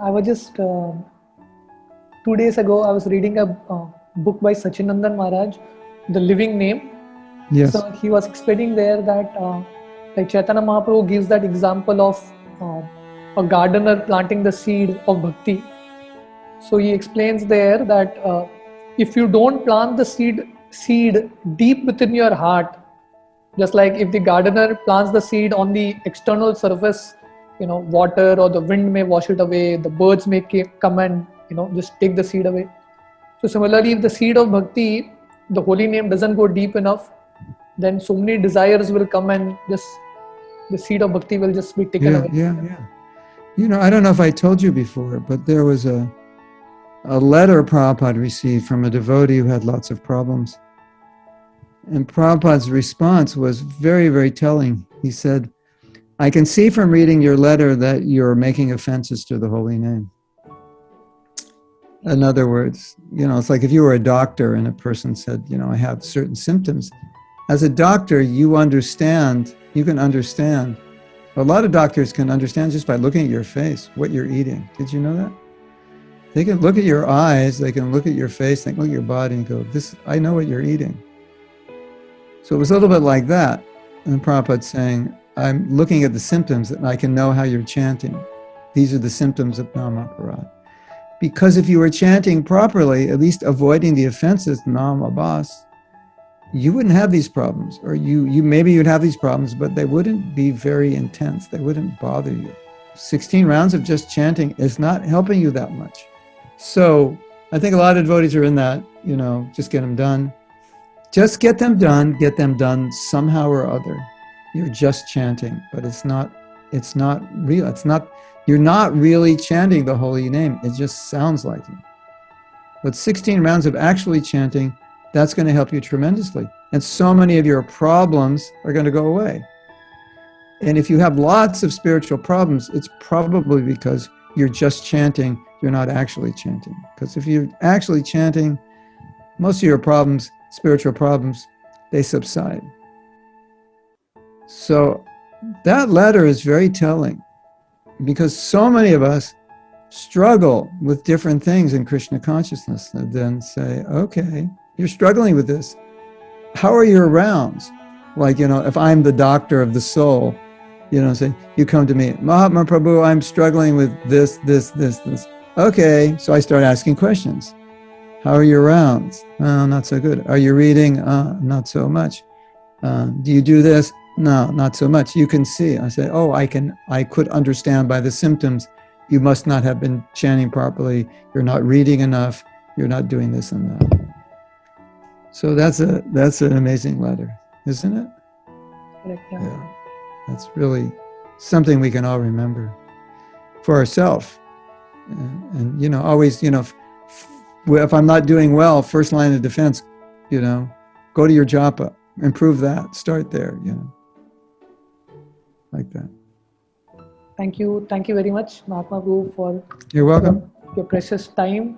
I was just 2 days ago. I was reading a book by Sachinandan Maharaj, The Living Name. Yes. So he was explaining there that like Chaitanya Mahaprabhu gives that example of a gardener planting the seed of bhakti. So he explains there that if you don't plant the seed deep within your heart, just like if the gardener plants the seed on the external surface, water or the wind may wash it away, the birds may come and just take the seed away. So similarly, if the seed of bhakti, the holy name doesn't go deep enough, then so many desires will come and just the seed of bhakti will just be taken away. Yeah. I don't know if I told you before, but there was a letter Prabhupada received from a devotee who had lots of problems. And Prabhupada's response was very, very telling. He said, I can see from reading your letter that you're making offenses to the holy name. In other words, it's like if you were a doctor and a person said, I have certain symptoms. As a doctor, you can understand. A lot of doctors can understand just by looking at your face what you're eating. Did you know that? They can look at your eyes, they can look at your face, they can look at your body and go, I know what you're eating. So it was a little bit like that. And Prabhupada's saying, I'm looking at the symptoms and I can know how you're chanting. These are the symptoms of Namaparat. Because if you were chanting properly, at least avoiding the offenses, Namabas, you wouldn't have these problems. Or maybe you'd have these problems, but they wouldn't be very intense. They wouldn't bother you. 16 rounds of just chanting is not helping you that much. So I think a lot of devotees are in that, just get them done. Just get them done somehow or other. You're just chanting, but it's not real. You're not really chanting the holy name. It just sounds like it. But 16 rounds of actually chanting, that's going to help you tremendously. And so many of your problems are going to go away. And if you have lots of spiritual problems, it's probably because you're just chanting, you're not actually chanting. Because if you're actually chanting, most of your problems, spiritual problems, they subside. So that letter is very telling because so many of us struggle with different things in Krishna consciousness and then say, okay, you're struggling with this. How are your rounds? Like, if I'm the doctor of the soul, say, you come to me, Mahatma Prabhu, I'm struggling with this. Okay, so I start asking questions. How are your rounds? Oh, not so good. Are you reading? Not so much. Do you do this? No, not so much. You can see. I say, I could understand by the symptoms. You must not have been chanting properly. You're not reading enough. You're not doing this and that. So that's an amazing letter, isn't it? Correct, yeah. That's really something we can all remember for ourselves. And always, if I'm not doing well, first line of defense, go to your japa, improve that, start there, like that. Thank you very much, Mahatma Prabhu, for You're welcome. Your precious time